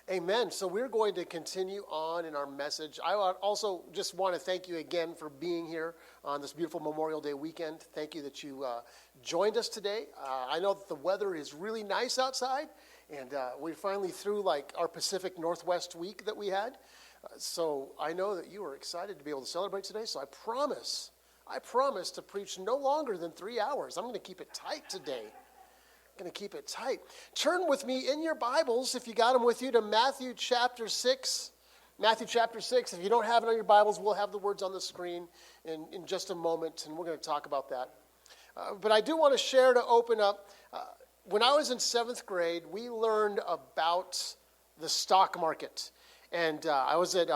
Amen. So we're going to continue on in our message. I also just want to thank you again for being here on this beautiful Memorial Day weekend. Thank you that you joined us today. I know that the weather is really nice outside, and we're finally through like our Pacific Northwest week that we had. So I know that you are excited to be able to celebrate today. So I promise to preach no longer than 3 hours. I'm going to keep it tight today. Going to keep it tight. Turn with me in your Bibles, if you got them with you, to Matthew chapter 6. Matthew chapter 6. If you don't have it on your Bibles, we'll have the words on the screen in just a moment, and we're going to talk about that. But I do want to share to open up. When I was in 7th grade, we learned about the stock market. And I was at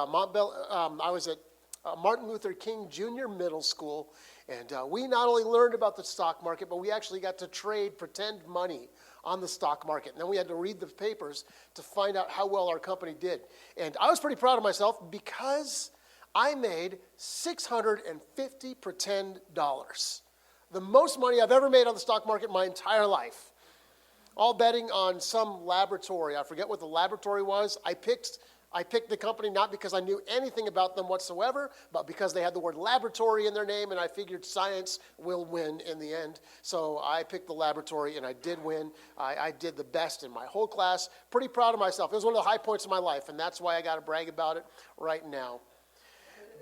Martin Luther King Jr. Middle School, and we not only learned about the stock market, but we actually got to trade pretend money on the stock market. And then we had to read the papers to find out how well our company did. And I was pretty proud of myself because I made $650 pretend dollars. The most money I've ever made on the stock market in my entire life. All betting on some laboratory. I forget what the laboratory was. I picked the company not because I knew anything about them whatsoever, but because they had the word laboratory in their name, and I figured science will win in the end. So I picked the laboratory, and I did win. I did the best in my whole class. Pretty proud of myself. It was one of the high points of my life, and that's why I got to brag about it right now.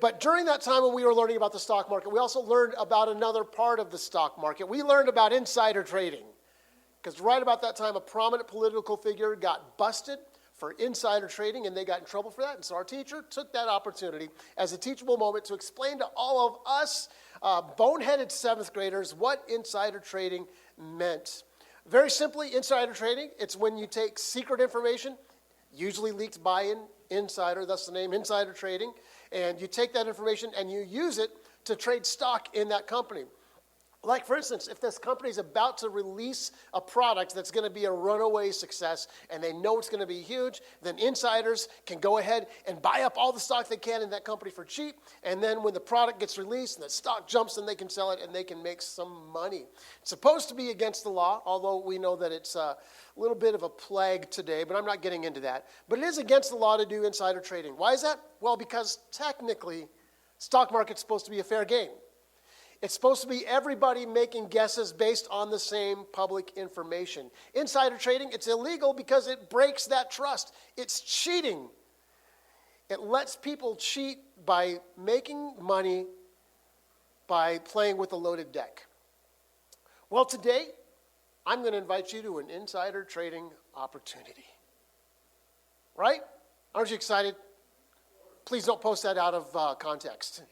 But during that time when we were learning about the stock market, we also learned about another part of the stock market. We learned about insider trading, because right about that time, a prominent political figure got busted for insider trading, and they got in trouble for that. And so our teacher took that opportunity as a teachable moment to explain to all of us boneheaded 7th graders what insider trading meant. Very simply, insider trading, it's when you take secret information, usually leaked by an insider, that's the name, insider trading, and you take that information and you use it to trade stock in that company. Like, for instance, if this company is about to release a product that's going to be a runaway success and they know it's going to be huge, then insiders can go ahead and buy up all the stock they can in that company for cheap. And then when the product gets released and the stock jumps, then they can sell it and they can make some money. It's supposed to be against the law, although we know that it's a little bit of a plague today, but I'm not getting into that. But it is against the law to do insider trading. Why is that? Well, because technically, stock market's supposed to be a fair game. It's supposed to be everybody making guesses based on the same public information. Insider trading, it's illegal because it breaks that trust. It's cheating. It lets people cheat by making money by playing with a loaded deck. Well, today, I'm going to invite you to an insider trading opportunity. Right? Aren't you excited? Please don't post that out of context.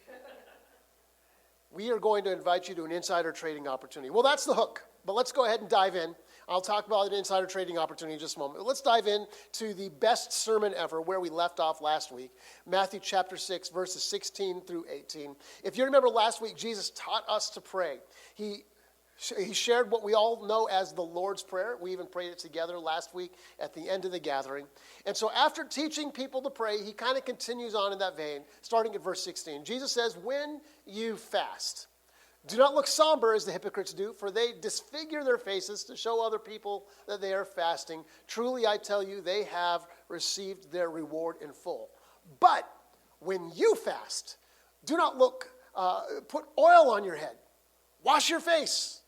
We are going to invite you to an insider trading opportunity. Well, that's the hook, but let's go ahead and dive in. I'll talk about an insider trading opportunity in just a moment. Let's dive in to the best sermon ever, where we left off last week, Matthew chapter 6, verses 16 through 18. If you remember last week, Jesus taught us to pray. He shared what we all know as the Lord's Prayer. We even prayed it together last week at the end of the gathering. And so after teaching people to pray, he kind of continues on in that vein, starting at verse 16. Jesus says, when you fast, do not look somber as the hypocrites do, for they disfigure their faces to show other people that they are fasting. Truly, I tell you, they have received their reward in full. But when you fast, do not put oil on your head. Wash your face,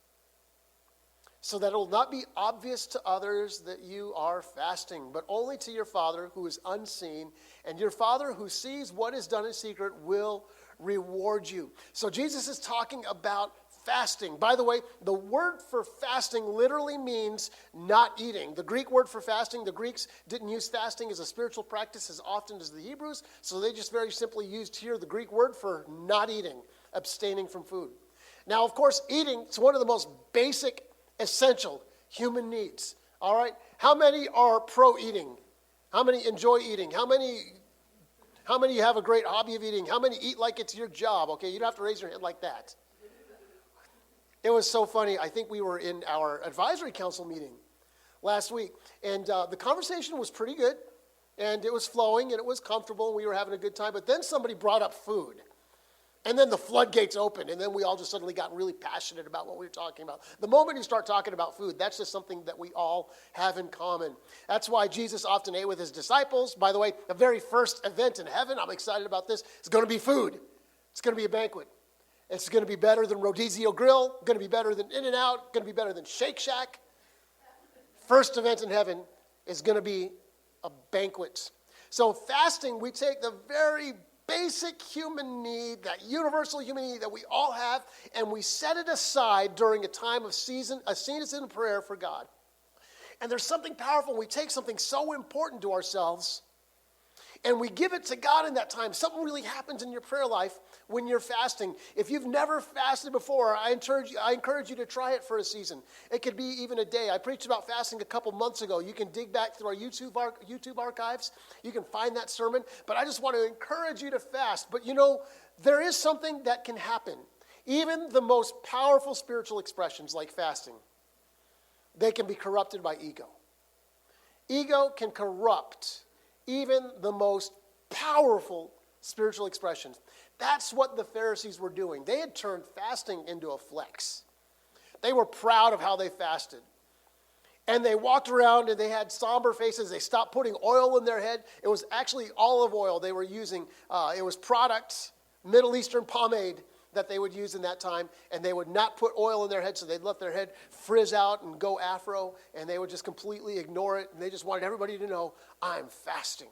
so that it will not be obvious to others that you are fasting, but only to your Father who is unseen, and your Father who sees what is done in secret will reward you. So Jesus is talking about fasting. By the way, the word for fasting literally means not eating. The Greek word for fasting, the Greeks didn't use fasting as a spiritual practice as often as the Hebrews, so they just very simply used here the Greek word for not eating, abstaining from food. Now, of course, eating is one of the most basic, essential human needs. All right? How many are pro-eating? How many enjoy eating? How many have a great hobby of eating? How many eat like it's your job? Okay, you don't have to raise your hand like that. It was so funny. I think we were in our advisory council meeting last week, and the conversation was pretty good, and it was flowing, and it was comfortable, and we were having a good time. But then somebody brought up food. And then the floodgates opened, and then we all just suddenly got really passionate about what we were talking about. The moment you start talking about food, that's just something that we all have in common. That's why Jesus often ate with his disciples. By the way, the very first event in heaven, I'm excited about this, is going to be food. It's going to be a banquet. It's going to be better than Rodizio Grill, going to be better than In-N-Out, going to be better than Shake Shack. First event in heaven is going to be a banquet. So fasting, we take the very basic human need, that universal human need that we all have, and we set it aside during a time of season prayer for God. And there's something powerful. We take something so important to ourselves, and we give it to God in that time. Something really happens in your prayer life when you're fasting. If you've never fasted before, I encourage you to try it for a season. It could be even a day. I preached about fasting a couple months ago. You can dig back through our YouTube archives. You can find that sermon. But I just want to encourage you to fast. But you know, there is something that can happen. Even the most powerful spiritual expressions like fasting, they can be corrupted by ego. Ego can corrupt even the most powerful spiritual expressions. That's what the Pharisees were doing. They had turned fasting into a flex. They were proud of how they fasted. And they walked around and they had somber faces. They stopped putting oil in their head. It was actually olive oil they were using. It was products, Middle Eastern pomade that they would use in that time. And they would not put oil in their head, so they'd let their head frizz out and go afro. And they would just completely ignore it. And they just wanted everybody to know, I'm fasting.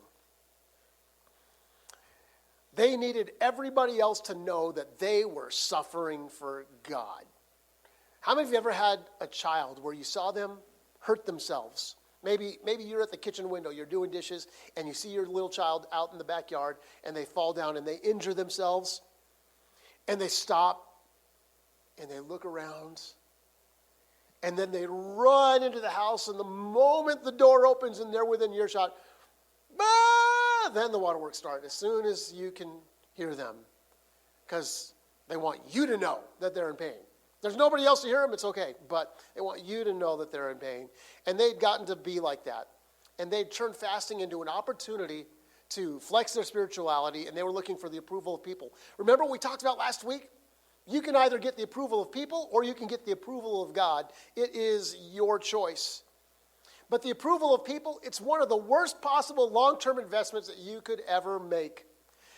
They needed everybody else to know that they were suffering for God. How many of you ever had a child where you saw them hurt themselves? Maybe you're at the kitchen window, you're doing dishes, and you see your little child out in the backyard, and they fall down and they injure themselves, and they stop, and they look around, and then they run into the house, and the moment the door opens and they're within earshot, then the waterworks start as soon as you can hear them, because they want you to know that they're in pain. There's nobody else to hear them, it's okay, but they want you to know that they're in pain. And they'd gotten to be like that. And they'd turned fasting into an opportunity to flex their spirituality, and they were looking for the approval of people. Remember what we talked about last week? You can either get the approval of people or you can get the approval of God. It is your choice. But the approval of people, it's one of the worst possible long-term investments that you could ever make.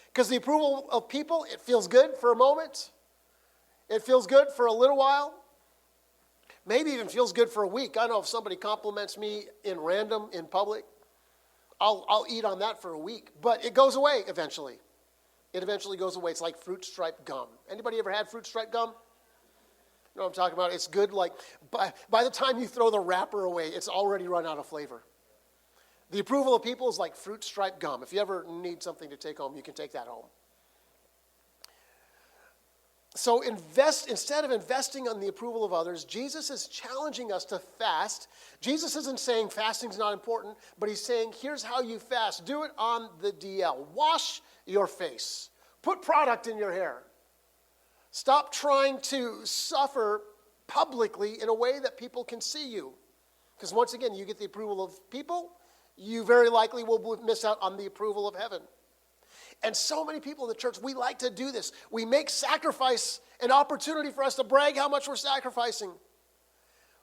Because the approval of people, it feels good for a moment. It feels good for a little while. Maybe even feels good for a week. I know if somebody compliments me in public, I'll eat on that for a week. But it goes away eventually. It eventually goes away. It's like fruit stripe gum. Anybody ever had fruit stripe gum? You know what I'm talking about? It's good, like, by the time you throw the wrapper away, it's already run out of flavor. The approval of people is like fruit stripe gum. If you ever need something to take home, you can take that home. So instead of investing on the approval of others, Jesus is challenging us to fast. Jesus isn't saying fasting's not important, but he's saying, here's how you fast. Do it on the DL. Wash your face. Put product in your hair. Stop trying to suffer publicly in a way that people can see you. Because once again, you get the approval of people, you very likely will miss out on the approval of heaven. And so many people in the church, we like to do this. We make sacrifice an opportunity for us to brag how much we're sacrificing.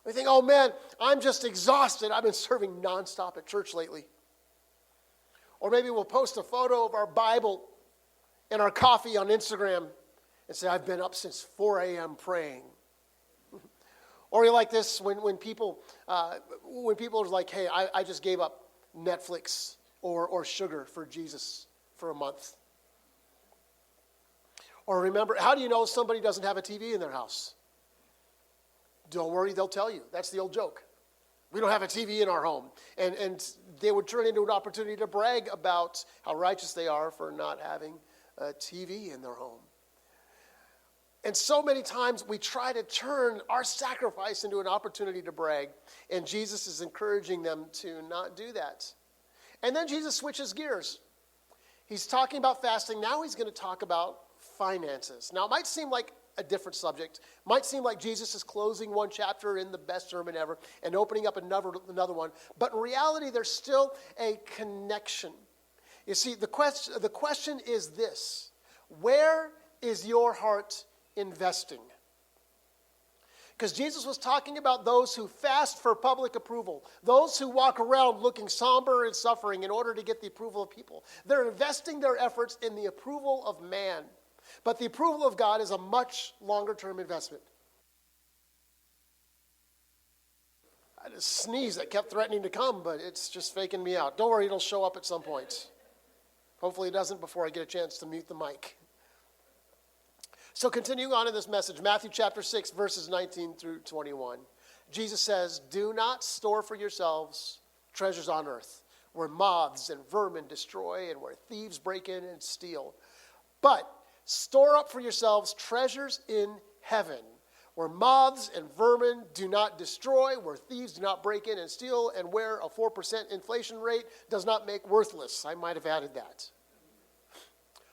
We think, oh man, I'm just exhausted. I've been serving nonstop at church lately. Or maybe we'll post a photo of our Bible and our coffee on Instagram and say, I've been up since 4 a.m. praying. Or you like this when people are like, hey, I just gave up Netflix or sugar for Jesus for a month. Or remember, how do you know somebody doesn't have a TV in their house? Don't worry, they'll tell you. That's the old joke. We don't have a TV in our home. And they would turn into an opportunity to brag about how righteous they are for not having a TV in their home. And so many times we try to turn our sacrifice into an opportunity to brag. And Jesus is encouraging them to not do that. And then Jesus switches gears. He's talking about fasting. Now he's going to talk about finances. Now it might seem like a different subject. Might seem like Jesus is closing one chapter in the best sermon ever and opening up another one. But in reality, there's still a connection. You see, the question is this: where is your heart investing? Because Jesus was talking about those who fast for public approval, those who walk around looking somber and suffering in order to get the approval of people. They're investing their efforts in the approval of man. But the approval of God is a much longer-term investment. I had a sneeze that kept threatening to come, but it's just faking me out. Don't worry, it'll show up at some point. Hopefully it doesn't before I get a chance to mute the mic. So continuing on in this message, Matthew chapter 6, verses 19 through 21. Jesus says, "Do not store for yourselves treasures on earth, where moths and vermin destroy and where thieves break in and steal. But store up for yourselves treasures in heaven, where moths and vermin do not destroy, where thieves do not break in and steal, and where a 4% inflation rate does not make worthless." I might have added that.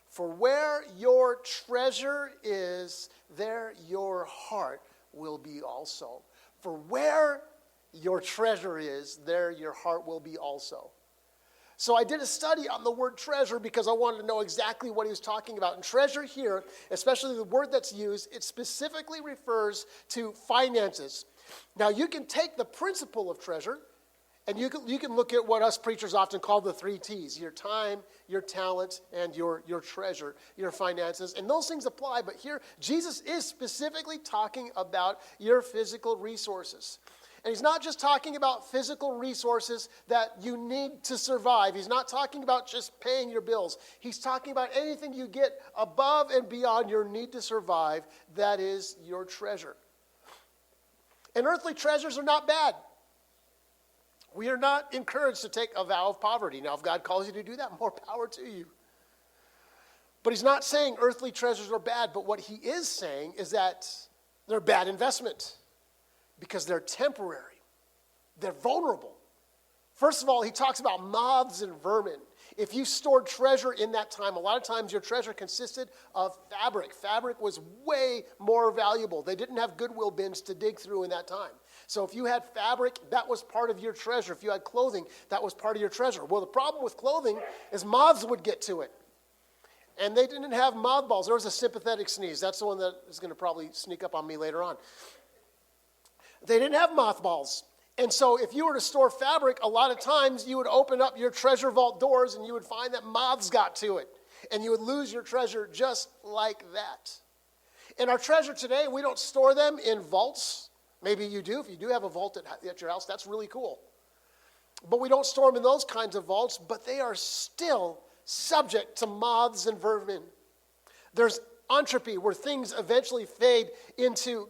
For where your treasure is, there your heart will be also. For where your treasure is, there your heart will be also. So I did a study on the word treasure because I wanted to know exactly what he was talking about. And treasure here, especially the word that's used, it specifically refers to finances. Now you can take the principle of treasure, and you can look at what us preachers often call the 3 T's: your time, your talent, and your treasure, your finances. And those things apply, but here Jesus is specifically talking about your physical resources. And he's not just talking about physical resources that you need to survive. He's not talking about just paying your bills. He's talking about anything you get above and beyond your need to survive. That is your treasure. And earthly treasures are not bad. We are not encouraged to take a vow of poverty. Now, if God calls you to do that, more power to you. But he's not saying earthly treasures are bad, but what he is saying is that they're bad investment because they're temporary. They're vulnerable. First of all, he talks about moths and vermin. If you stored treasure in that time, a lot of times your treasure consisted of fabric. Fabric was way more valuable. They didn't have Goodwill bins to dig through in that time. So if you had fabric, that was part of your treasure. If you had clothing, that was part of your treasure. Well, the problem with clothing is moths would get to it. And they didn't have mothballs. There was a sympathetic sneeze. That's the one that is going to probably sneak up on me later on. They didn't have mothballs. And so if you were to store fabric, a lot of times you would open up your treasure vault doors and you would find that moths got to it. And you would lose your treasure just like that. In our treasure today, we don't store them in vaults. Maybe you do. If you do have a vault at your house, that's really cool. But we don't store them in those kinds of vaults, but they are still subject to moths and vermin. There's entropy, where things eventually fade into,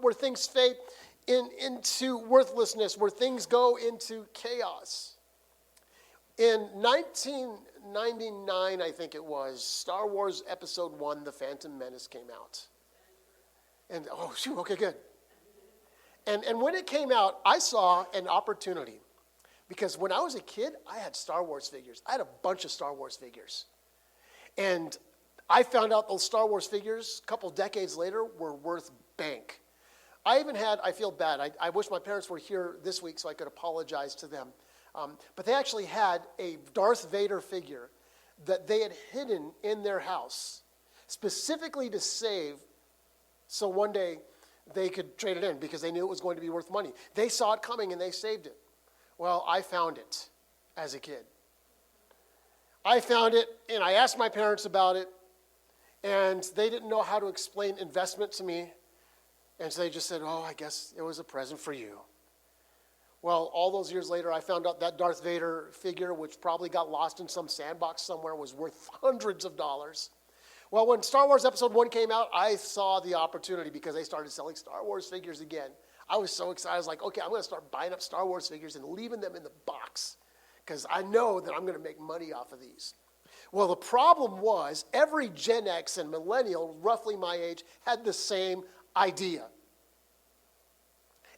where things fade into worthlessness, where things go into chaos. In 1999, I think it was, Star Wars Episode 1, The Phantom Menace came out. And, okay, good. And when it came out, I saw an opportunity. Because when I was a kid, I had Star Wars figures. I had a bunch of Star Wars figures. And I found out those Star Wars figures, a couple decades later, were worth bank. I even had, I feel bad, I wish my parents were here this week so I could apologize to them. But they actually had a Darth Vader figure that they had hidden in their house, specifically to save, so one day they could trade it in because they knew it was going to be worth money. They saw it coming and they saved it. Well, I found it as a kid. I found it and I asked my parents about it, and they didn't know how to explain investment to me. And so they just said, I guess it was a present for you. Well, all those years later, I found out that Darth Vader figure, which probably got lost in some sandbox somewhere, was worth hundreds of dollars. Well, when Star Wars Episode 1 came out, I saw the opportunity because they started selling Star Wars figures again. I was so excited. I was like, okay, I'm going to start buying up Star Wars figures and leaving them in the box because I know that I'm going to make money off of these. Well, the problem was every Gen X and millennial, roughly my age, had the same idea.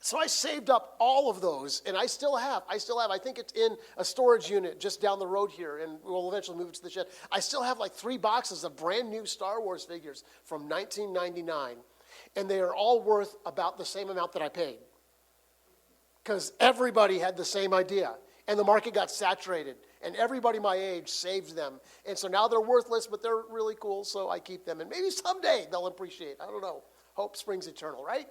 So I saved up all of those, and I still have. I think it's in a storage unit just down the road here, and we'll eventually move it to the shed. I still have like 3 boxes of brand new Star Wars figures from 1999, and they are all worth about the same amount that I paid. Because everybody had the same idea. And the market got saturated, and everybody my age saved them. And so now they're worthless, but they're really cool, so I keep them. And maybe someday they'll appreciate. I don't know. Hope springs eternal, right?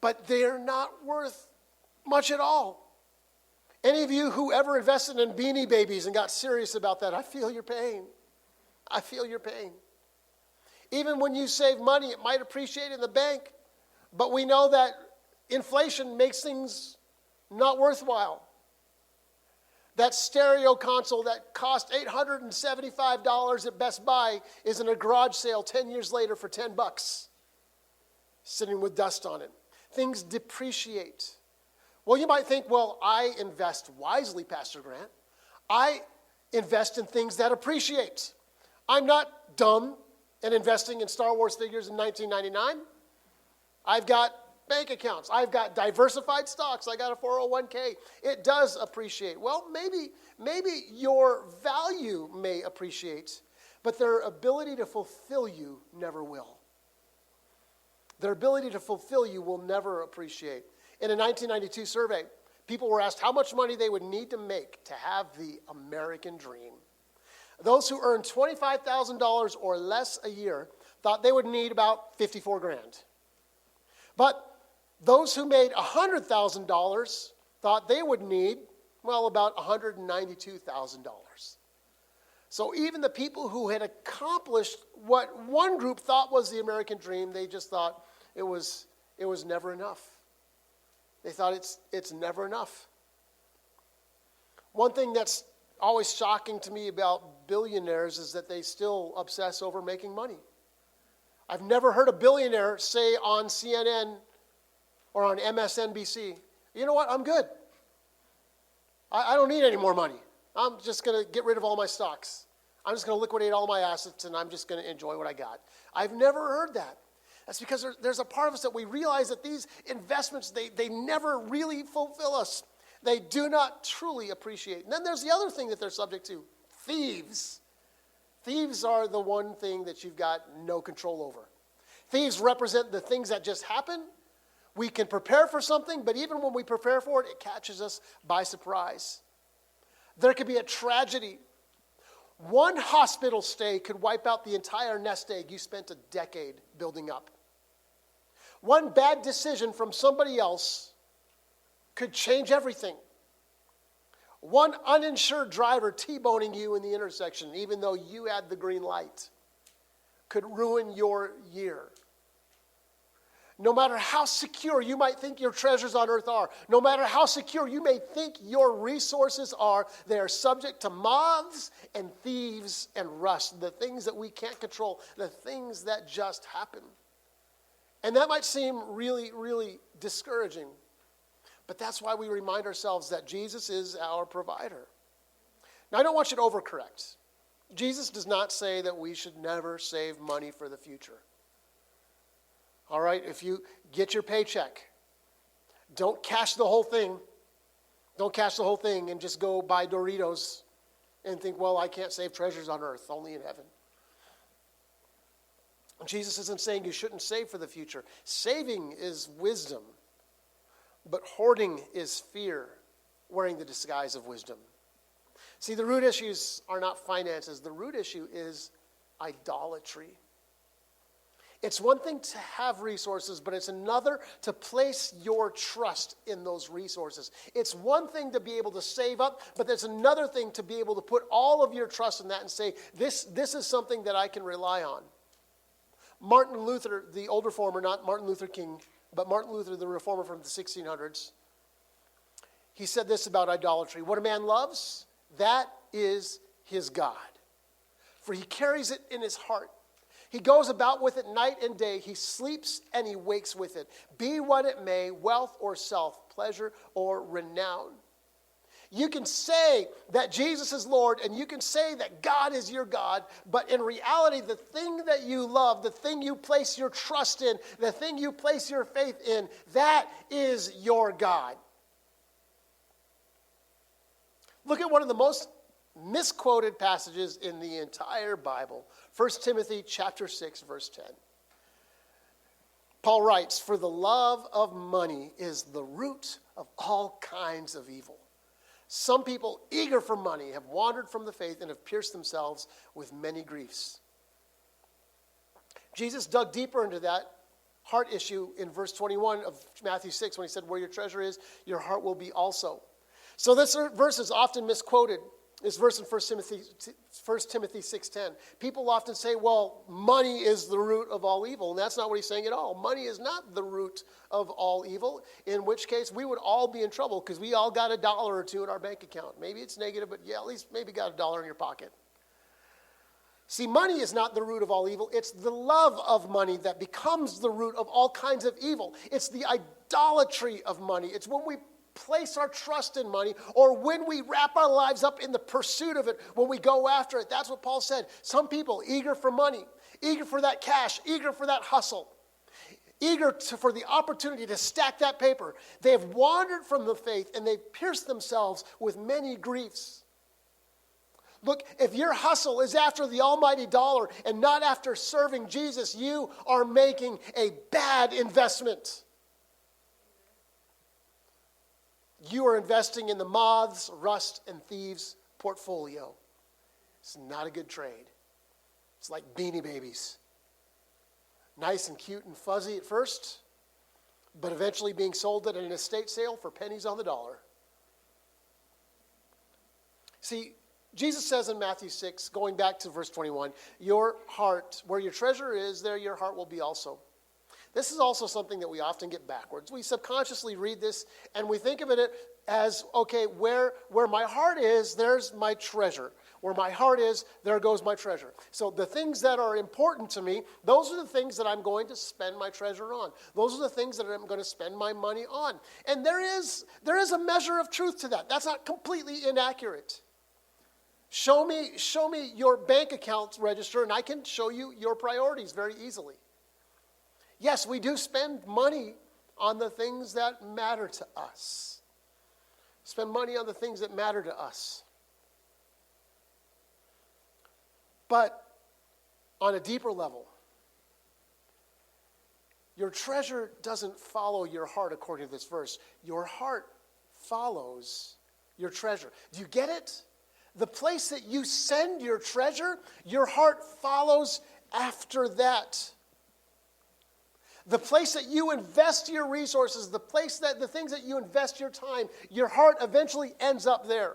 But they're not worth much at all. Any of you who ever invested in Beanie Babies and got serious about that, I feel your pain. I feel your pain. Even when you save money, it might appreciate in the bank, but we know that inflation makes things not worthwhile. That stereo console that cost $875 at Best Buy is in a garage sale 10 years later for $10, sitting with dust on it. Things depreciate. Well, you might think, well, I invest wisely, Pastor Grant. I invest in things that appreciate. I'm not dumb and investing in Star Wars figures in 1999. I've got bank accounts. I've got diversified stocks. I got a 401k. It does appreciate. Well, maybe your value may appreciate, but their ability to fulfill you never will. Their ability to fulfill you will never appreciate. In a 1992 survey, people were asked how much money they would need to make to have the American dream. Those who earned $25,000 or less a year thought they would need about $54,000. But those who made $100,000 thought they would need, well, about $192,000. So even the people who had accomplished what one group thought was the American dream, they just thought it was never enough. They thought it's never enough. One thing that's always shocking to me about billionaires is that they still obsess over making money. I've never heard a billionaire say on CNN or on MSNBC, you know what, I'm good. I don't need any more money. I'm just going to get rid of all my stocks. I'm just going to liquidate all my assets and I'm just going to enjoy what I got. I've never heard that. That's because there's a part of us that we realize that these investments, they never really fulfill us. They do not truly appreciate. And then there's the other thing that they're subject to, thieves. Thieves are the one thing that you've got no control over. Thieves represent the things that just happen. We can prepare for something, but even when we prepare for it, it catches us by surprise. There could be a tragedy. One hospital stay could wipe out the entire nest egg you spent a decade building up. One bad decision from somebody else could change everything. One uninsured driver T-boning you in the intersection, even though you had the green light, could ruin your year. No matter how secure you might think your treasures on earth are, no matter how secure you may think your resources are, they are subject to moths and thieves and rust, the things that we can't control, the things that just happen. And that might seem really, really discouraging. But that's why we remind ourselves that Jesus is our provider. Now, I don't want you to overcorrect. Jesus does not say that we should never save money for the future. All right, if you get your paycheck, don't cash the whole thing. Don't cash the whole thing and just go buy Doritos and think, well, I can't save treasures on earth, only in heaven. Jesus isn't saying you shouldn't save for the future. Saving is wisdom, but hoarding is fear, wearing the disguise of wisdom. See, the root issues are not finances. The root issue is idolatry. It's one thing to have resources, but it's another to place your trust in those resources. It's one thing to be able to save up, but there's another thing to be able to put all of your trust in that and say, this is something that I can rely on. Martin Luther, the old reformer, not Martin Luther King, but Martin Luther, the reformer from the 1600s, he said this about idolatry. What a man loves, that is his God. For he carries it in his heart. He goes about with it night and day. He sleeps and he wakes with it. Be what it may, wealth or self, pleasure or renown. You can say that Jesus is Lord and you can say that God is your God, but in reality, the thing that you love, the thing you place your trust in, the thing you place your faith in, that is your God. Look at one of the most misquoted passages in the entire Bible, 1 Timothy chapter 6, verse 10. Paul writes, "For the love of money is the root of all kinds of evil. Some people eager for money have wandered from the faith and have pierced themselves with many griefs." Jesus dug deeper into that heart issue in verse 21 of Matthew 6 when he said, "Where your treasure is, your heart will be also." So this verse is often misquoted. This verse in 1 Timothy 6:10. People often say, well, money is the root of all evil. And that's not what he's saying at all. Money is not the root of all evil, in which case we would all be in trouble because we all got $1 or $2 in our bank account. Maybe it's negative, but yeah, at least maybe got $1 in your pocket. See, money is not the root of all evil. It's the love of money that becomes the root of all kinds of evil. It's the idolatry of money. It's when we place our trust in money, or when we wrap our lives up in the pursuit of it, when we go after it. That's what Paul said. Some people eager for money, eager for that cash, eager for that hustle, for the opportunity to stack that paper. They have wandered from the faith and they've pierced themselves with many griefs. Look, if your hustle is after the almighty dollar and not after serving Jesus, you are making a bad investment. You are investing in the moths, rust, and thieves portfolio. It's not a good trade. It's like Beanie Babies. Nice and cute and fuzzy at first, but eventually being sold at an estate sale for pennies on the dollar. See, Jesus says in Matthew 6, going back to verse 21, your heart, where your treasure is, there your heart will be also. This is also something that we often get backwards. We subconsciously read this and we think of it as, okay, where my heart is, there's my treasure. Where my heart is, there goes my treasure. So the things that are important to me, those are the things that I'm going to spend my treasure on. Those are the things that I'm going to spend my money on. And there is a measure of truth to that. That's not completely inaccurate. Show me your bank account register and I can show you your priorities very easily. Yes, we do spend money on the things that matter to us. Spend money on the things that matter to us. But on a deeper level, your treasure doesn't follow your heart according to this verse. Your heart follows your treasure. Do you get it? The place that you send your treasure, your heart follows after that. The place that you invest your resources, the things that you invest your time, your heart eventually ends up there.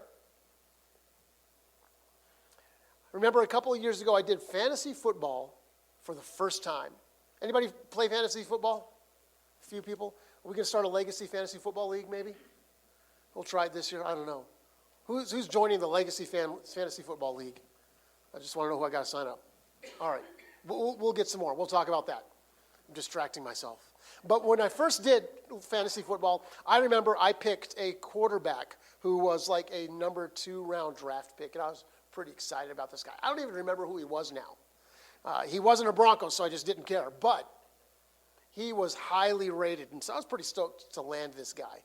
Remember a couple of years ago, I did fantasy football for the first time. Anybody play fantasy football? A few people? Are we going to start a legacy fantasy football league maybe? We'll try it this year. I don't know. Who's joining the legacy fantasy football league? I just want to know who I got to sign up. All right. We'll get some more. We'll talk about that. I'm distracting myself. But when I first did fantasy football, I remember I picked a quarterback who was like a number 2 round draft pick, and I was pretty excited about this guy. I don't even remember who he was now. He wasn't a Bronco, so I just didn't care. But he was highly rated, and so I was pretty stoked to land this guy.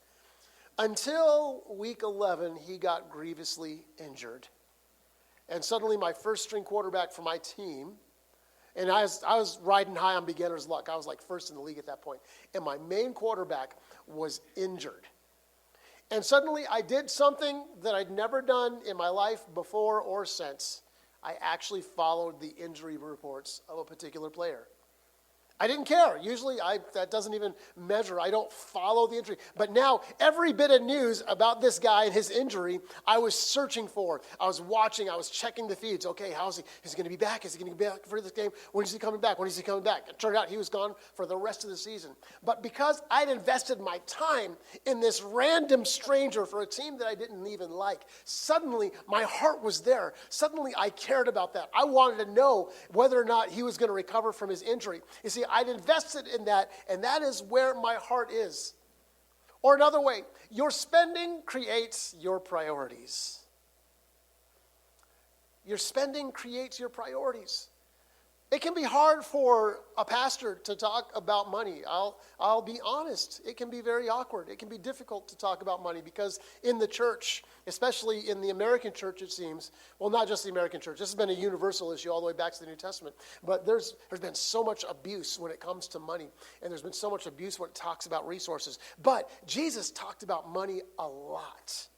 Until week 11, he got grievously injured. And suddenly my first string quarterback for my team, and I was riding high on beginner's luck. I was like first in the league at that point. And my main quarterback was injured. And suddenly I did something that I'd never done in my life before or since. I actually followed the injury reports of a particular player. I didn't care. Usually that doesn't even measure. I don't follow the injury. But now every bit of news about this guy and his injury, I was searching for. I was watching. I was checking the feeds. Okay, how is he? Is he going to be back? Is he going to be back for this game? When is he coming back? When is he coming back? It turned out he was gone for the rest of the season. But because I'd invested my time in this random stranger for a team that I didn't even like, suddenly my heart was there. Suddenly I cared about that. I wanted to know whether or not he was going to recover from his injury. You see, I'd invested in that, and that is where my heart is. Or another way, your spending creates your priorities. Your spending creates your priorities. It can be hard for a pastor to talk about money. I'll be honest. It can be very awkward. It can be difficult to talk about money because in the church, especially in the American church, it seems. Well, not just the American church. This has been a universal issue all the way back to the New Testament. But there's been so much abuse when it comes to money. And there's been so much abuse when it talks about resources. But Jesus talked about money a lot.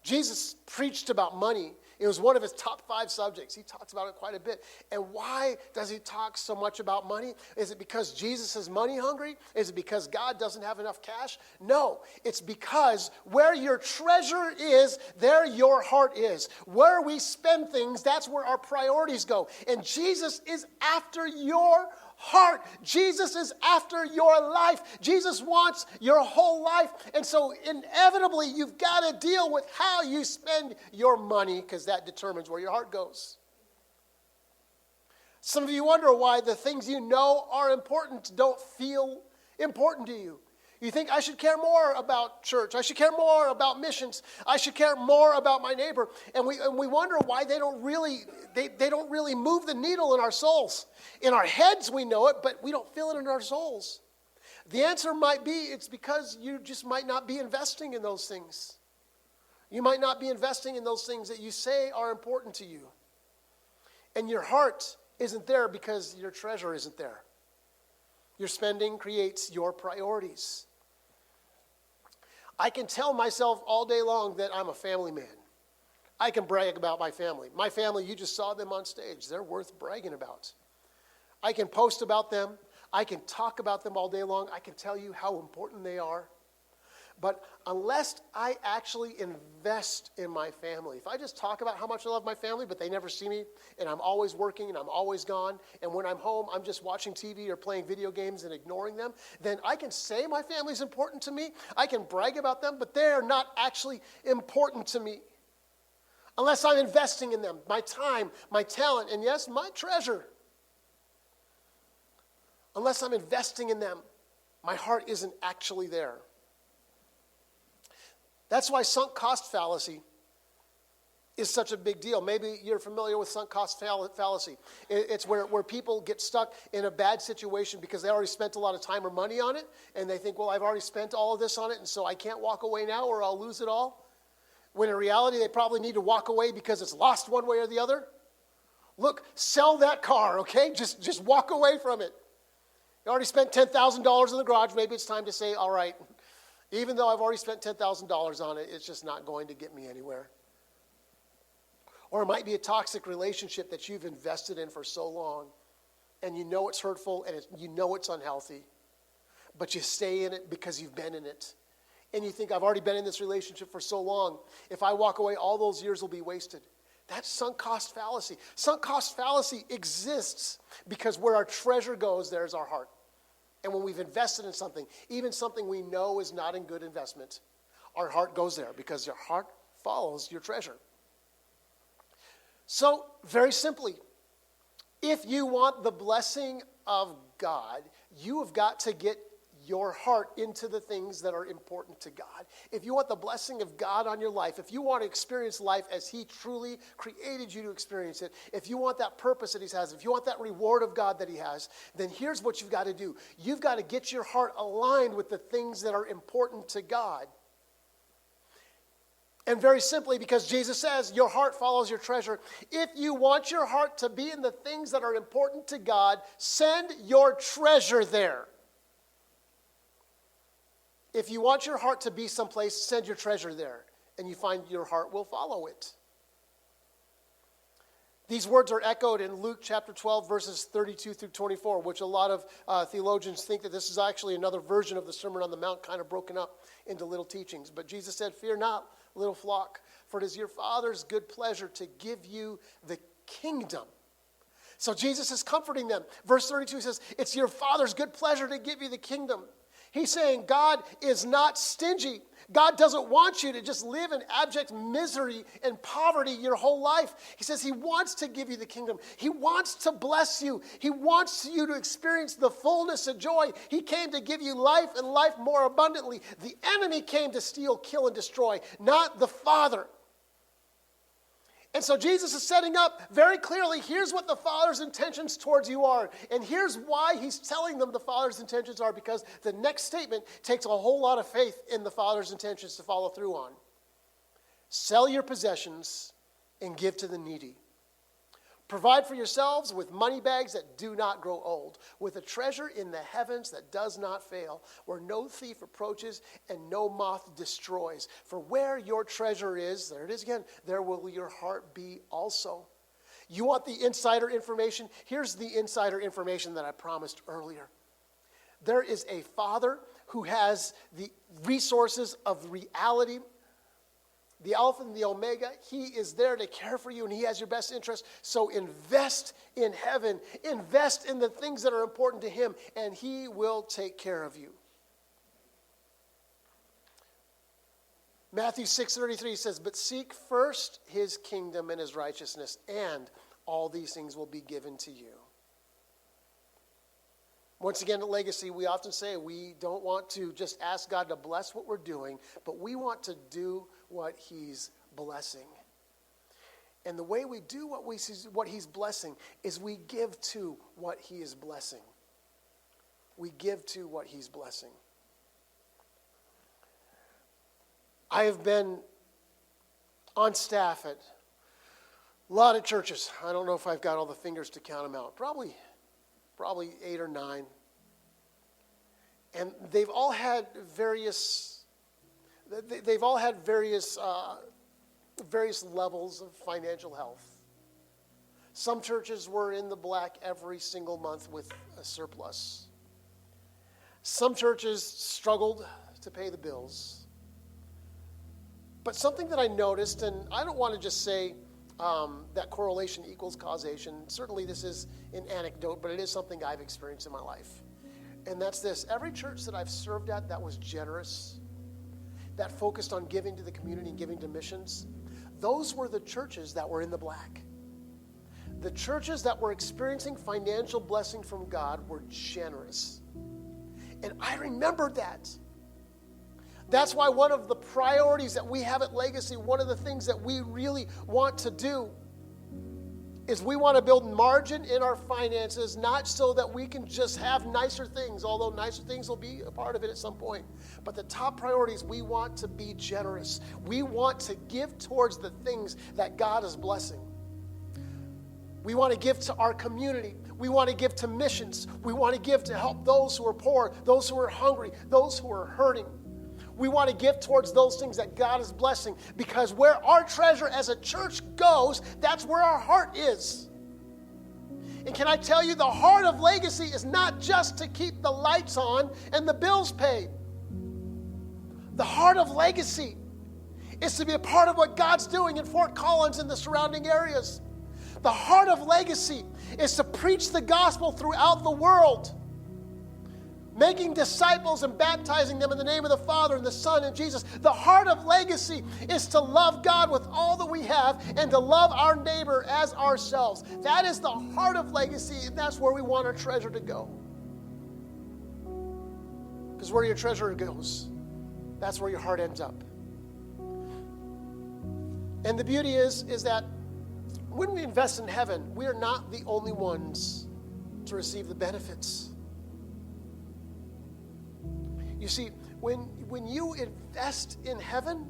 Jesus preached about money. It was one of his top 5 subjects. He talks about it quite a bit. And why does he talk so much about money? Is it because Jesus is money hungry? Is it because God doesn't have enough cash? No, it's because where your treasure is, there your heart is. Where we spend things, that's where our priorities go. And Jesus is after your heart. Jesus is after your life. Jesus wants your whole life. And so inevitably, you've got to deal with how you spend your money, because that determines where your heart goes. Some of you wonder why the things you know are important don't feel important to you. You think, I should care more about church. I should care more about missions. I should care more about my neighbor. And we wonder why they don't really move the needle in our souls. In our heads we know it, but we don't feel it in our souls. The answer might be it's because you just might not be investing in those things. You might not be investing in those things that you say are important to you. And your heart isn't there because your treasure isn't there. Your spending creates your priorities. I can tell myself all day long that I'm a family man. I can brag about my family. My family, you just saw them on stage. They're worth bragging about. I can post about them. I can talk about them all day long. I can tell you how important they are. But unless I actually invest in my family, if I just talk about how much I love my family, but they never see me, and I'm always working and I'm always gone, and when I'm home, I'm just watching TV or playing video games and ignoring them, then I can say my family's important to me. I can brag about them, but they're not actually important to me. Unless I'm investing in them, my time, my talent, and yes, my treasure. Unless I'm investing in them, my heart isn't actually there. That's why sunk cost fallacy is such a big deal. Maybe you're familiar with sunk cost fallacy. It's where people get stuck in a bad situation because they already spent a lot of time or money on it, and they think, well, I've already spent all of this on it, and so I can't walk away now or I'll lose it all. When in reality, they probably need to walk away because it's lost one way or the other. Look, sell that car, okay? Just walk away from it. You already spent $10,000 in the garage. Maybe it's time to say, all right, even though I've already spent $10,000 on it, it's just not going to get me anywhere. Or it might be a toxic relationship that you've invested in for so long, and you know it's hurtful and you know it's unhealthy, but you stay in it because you've been in it. And you think, I've already been in this relationship for so long. If I walk away, all those years will be wasted. That's sunk cost fallacy. Sunk cost fallacy exists because where our treasure goes, there's our heart. And when we've invested in something, even something we know is not in good investment, our heart goes there because your heart follows your treasure. So, very simply, if you want the blessing of God, you have got to get your heart into the things that are important to God. If you want the blessing of God on your life, if you want to experience life as He truly created you to experience it, if you want that purpose that He has, if you want that reward of God that He has, then here's what you've got to do. You've got to get your heart aligned with the things that are important to God. And very simply, because Jesus says, your heart follows your treasure. If you want your heart to be in the things that are important to God, send your treasure there. If you want your heart to be someplace, send your treasure there, and you find your heart will follow it. These words are echoed in Luke chapter 12, verses 32 through 24, which a lot of theologians think that this is actually another version of the Sermon on the Mount, kind of broken up into little teachings. But Jesus said, fear not, little flock, for it is your Father's good pleasure to give you the kingdom. So Jesus is comforting them. Verse 32 says, it's your Father's good pleasure to give you the kingdom. He's saying God is not stingy. God doesn't want you to just live in abject misery and poverty your whole life. He says He wants to give you the kingdom. He wants to bless you. He wants you to experience the fullness of joy. He came to give you life and life more abundantly. The enemy came to steal, kill, and destroy, not the Father. And so Jesus is setting up very clearly, here's what the Father's intentions towards you are. And here's why He's telling them the Father's intentions are, because the next statement takes a whole lot of faith in the Father's intentions to follow through on. Sell your possessions and give to the needy. Provide for yourselves with money bags that do not grow old, with a treasure in the heavens that does not fail, where no thief approaches and no moth destroys. For where your treasure is, there it is again, there will your heart be also. You want the insider information? Here's the insider information that I promised earlier. There is a Father who has the resources of reality, the Alpha and the Omega. He is there to care for you, and he has your best interest. So invest in heaven. Invest in the things that are important to him, and he will take care of you. Matthew 6:33 says, but seek first his kingdom and his righteousness, and all these things will be given to you. Once again, at Legacy, we often say we don't want to just ask God to bless what we're doing, but we want to do what he's blessing. And the way we do what he's blessing is we give to what he is blessing. We give to what he's blessing. I have been on staff at a lot of churches. I don't know if I've got all the fingers to count them out. Probably 8 or 9. And they've all had various levels of financial health. Some churches were in the black every single month with a surplus. Some churches struggled to pay the bills. But something that I noticed, and I don't want to just say that correlation equals causation. Certainly this is an anecdote, but it is something I've experienced in my life. And that's this. Every church that I've served at that was generous, that focused on giving to the community and giving to missions, those were the churches that were in the black. The churches that were experiencing financial blessing from God were generous. And I remembered that. That's why one of the priorities that we have at Legacy, one of the things that we really want to do is we want to build margin in our finances, not so that we can just have nicer things, although nicer things will be a part of it at some point. But the top priority is we want to be generous. We want to give towards the things that God is blessing. We want to give to our community. We want to give to missions. We want to give to help those who are poor, those who are hungry, those who are hurting. We want to give towards those things that God is blessing, because where our treasure as a church goes, that's where our heart is. And can I tell you, the heart of Legacy is not just to keep the lights on and the bills paid. The heart of Legacy is to be a part of what God's doing in Fort Collins and the surrounding areas. The heart of Legacy is to preach the gospel throughout the world, making disciples and baptizing them in the name of the Father and the Son and Jesus. The heart of Legacy is to love God with all that we have and to love our neighbor as ourselves. That is the heart of Legacy, and that's where we want our treasure to go. Because where your treasure goes, that's where your heart ends up. And the beauty is that when we invest in heaven, we are not the only ones to receive the benefits. You see, when you invest in heaven,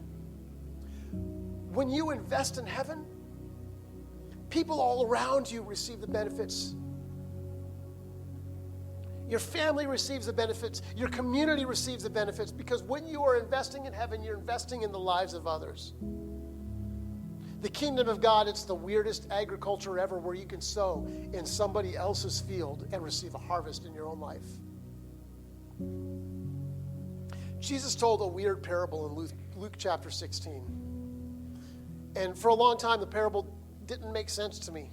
people all around you receive the benefits. Your family receives the benefits. Your community receives the benefits, because when you are investing in heaven, you're investing in the lives of others. The kingdom of God, it's the weirdest agriculture ever, where you can sow in somebody else's field and receive a harvest in your own life. Jesus told a weird parable in Luke chapter 16. And for a long time, the parable didn't make sense to me.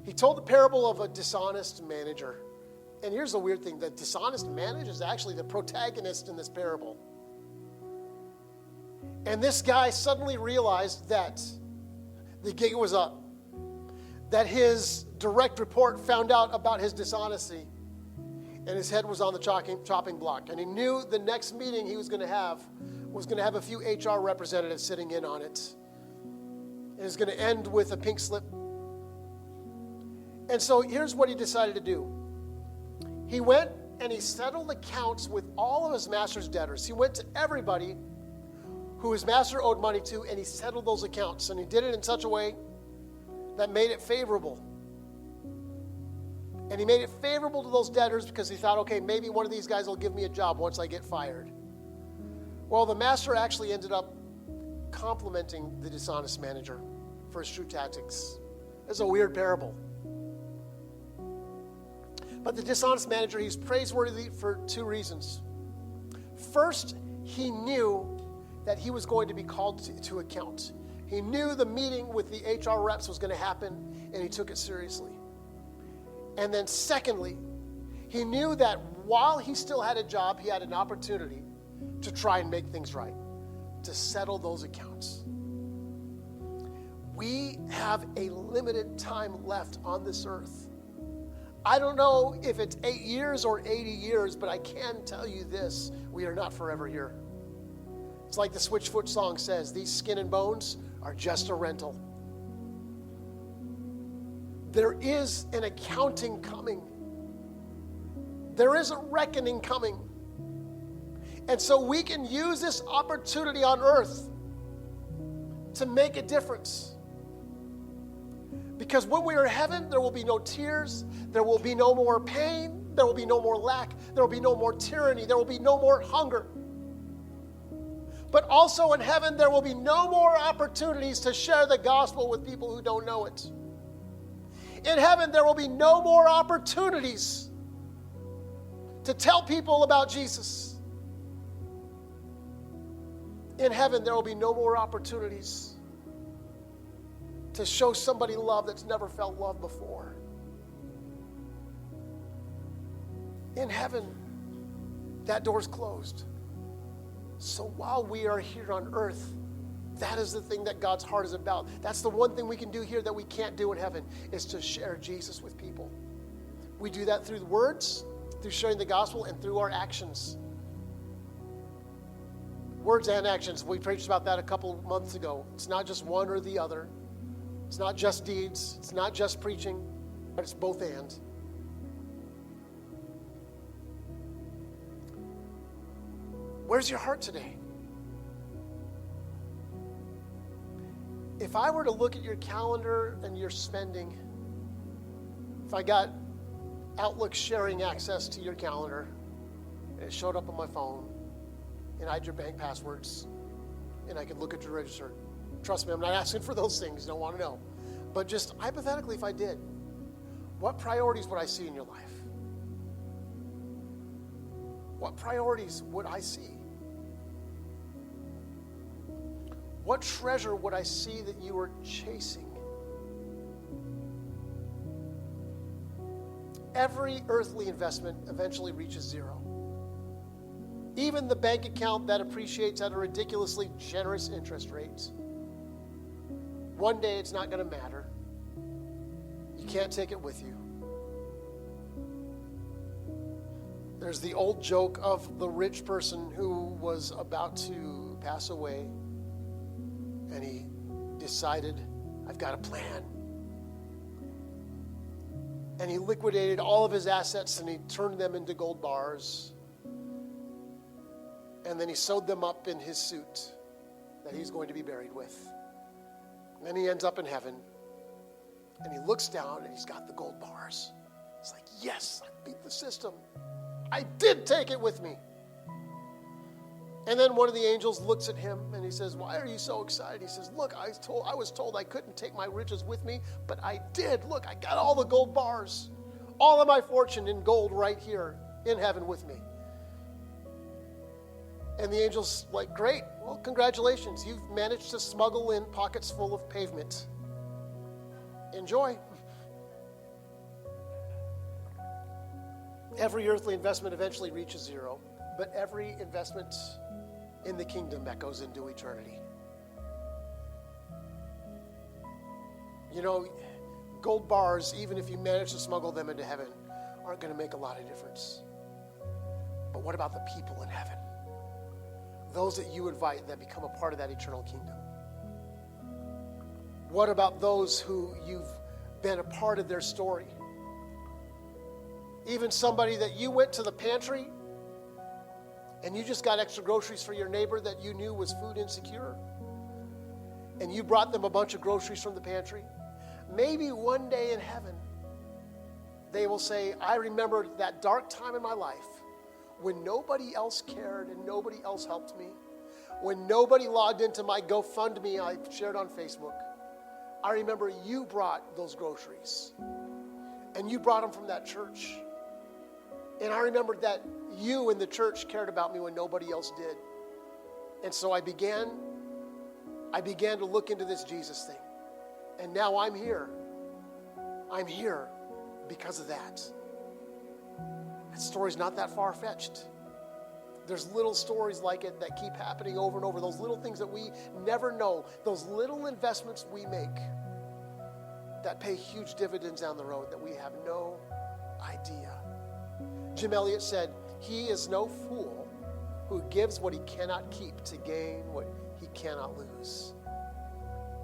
He told the parable of a dishonest manager. And here's the weird thing. The dishonest manager is actually the protagonist in this parable. And this guy suddenly realized that the gig was up, that his direct report found out about his dishonesty, and his head was on the chopping block. And he knew the next meeting he was going to have a few HR representatives sitting in on it. And it was going to end with a pink slip. And so here's what he decided to do. He went and he settled accounts with all of his master's debtors. He went to everybody who his master owed money to, and he settled those accounts. And he did it in such a way that made it favorable. And he made it favorable to those debtors because he thought, okay, maybe one of these guys will give me a job once I get fired. Well, the master actually ended up complimenting the dishonest manager for his true tactics. It's a weird parable. But the dishonest manager, he's praiseworthy for two reasons. First, he knew that he was going to be called to account. He knew the meeting with the HR reps was going to happen, and he took it seriously. And then secondly, he knew that while he still had a job, he had an opportunity to try and make things right, to settle those accounts. We have a limited time left on this earth. I don't know if it's 8 years or 80 years, but I can tell you this, we are not forever here. It's like the Switchfoot song says, these skin and bones are just a rental. There is an accounting coming. There is a reckoning coming. And so we can use this opportunity on earth to make a difference. Because when we are in heaven, there will be no tears, there will be no more pain, there will be no more lack, there will be no more tyranny, there will be no more hunger. But also in heaven, there will be no more opportunities to share the gospel with people who don't know it. In heaven, there will be no more opportunities to tell people about Jesus. In heaven, there will be no more opportunities to show somebody love that's never felt love before. In heaven, that door's closed. So while we are here on earth, that is the thing that God's heart is about. That's the one thing we can do here that we can't do in heaven, is to share Jesus with people. We do that through the words, through sharing the gospel, and through our actions. Words and actions. We preached about that a couple months ago. It's not just one or the other. It's not just deeds. It's not just preaching, but it's both and. Where's your heart today? If I were to look at your calendar and your spending, if I got Outlook sharing access to your calendar, and it showed up on my phone, and I had your bank passwords, and I could look at your register. Trust me, I'm not asking for those things. Don't want to know. But just hypothetically, if I did, what priorities would I see in your life? What priorities would I see? What treasure would I see that you were chasing? Every earthly investment eventually reaches zero. Even the bank account that appreciates at a ridiculously generous interest rate. One day it's not going to matter. You can't take it with you. There's the old joke of the rich person who was about to pass away, and he decided, I've got a plan. And he liquidated all of his assets and he turned them into gold bars. And then he sewed them up in his suit that he's going to be buried with. And then he ends up in heaven. And he looks down and he's got the gold bars. It's like, yes, I beat the system. I did take it with me. And then one of the angels looks at him and he says, why are you so excited? He says, look, I was told I couldn't take my riches with me, but I did. Look, I got all the gold bars, all of my fortune in gold right here in heaven with me. And the angel's like, great, well, congratulations. You've managed to smuggle in pockets full of pavement. Enjoy. Every earthly investment eventually reaches zero, but every investment in the kingdom that goes into eternity. You know, gold bars, even if you manage to smuggle them into heaven, aren't going to make a lot of difference. But what about the people in heaven? Those that you invite that become a part of that eternal kingdom. What about those who you've been a part of their story? Even somebody that you went to the pantry and you just got extra groceries for your neighbor that you knew was food insecure, and you brought them a bunch of groceries from the pantry, maybe one day in heaven, they will say, I remember that dark time in my life when nobody else cared and nobody else helped me, when nobody logged into my GoFundMe I shared on Facebook. I remember you brought those groceries, and you brought them from that church. And I remembered that you and the church cared about me when nobody else did. And so I began to look into this Jesus thing. And now I'm here. I'm here because of that. That story's not that far-fetched. There's little stories like it that keep happening over and over. Those little things that we never know. Those little investments we make that pay huge dividends down the road that we have no idea. Jim Elliot said, he is no fool who gives what he cannot keep to gain what he cannot lose.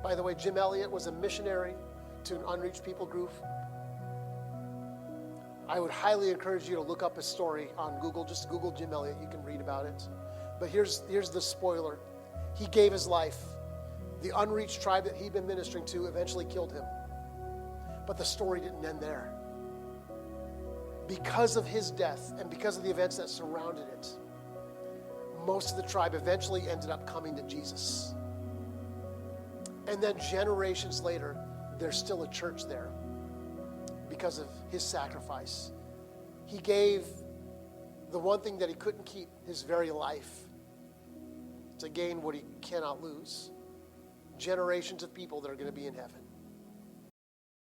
By the way, Jim Elliot was a missionary to an unreached people group. I would highly encourage you to look up his story on Google. Just Google Jim Elliot. You can read about it. But here's the spoiler. He gave his life. The unreached tribe that he'd been ministering to eventually killed him. But the story didn't end there. Because of his death and because of the events that surrounded it, most of the tribe eventually ended up coming to Jesus. And then generations later, there's still a church there because of his sacrifice. He gave the one thing that he couldn't keep, his very life, to gain what he cannot lose. Generations of people that are going to be in heaven.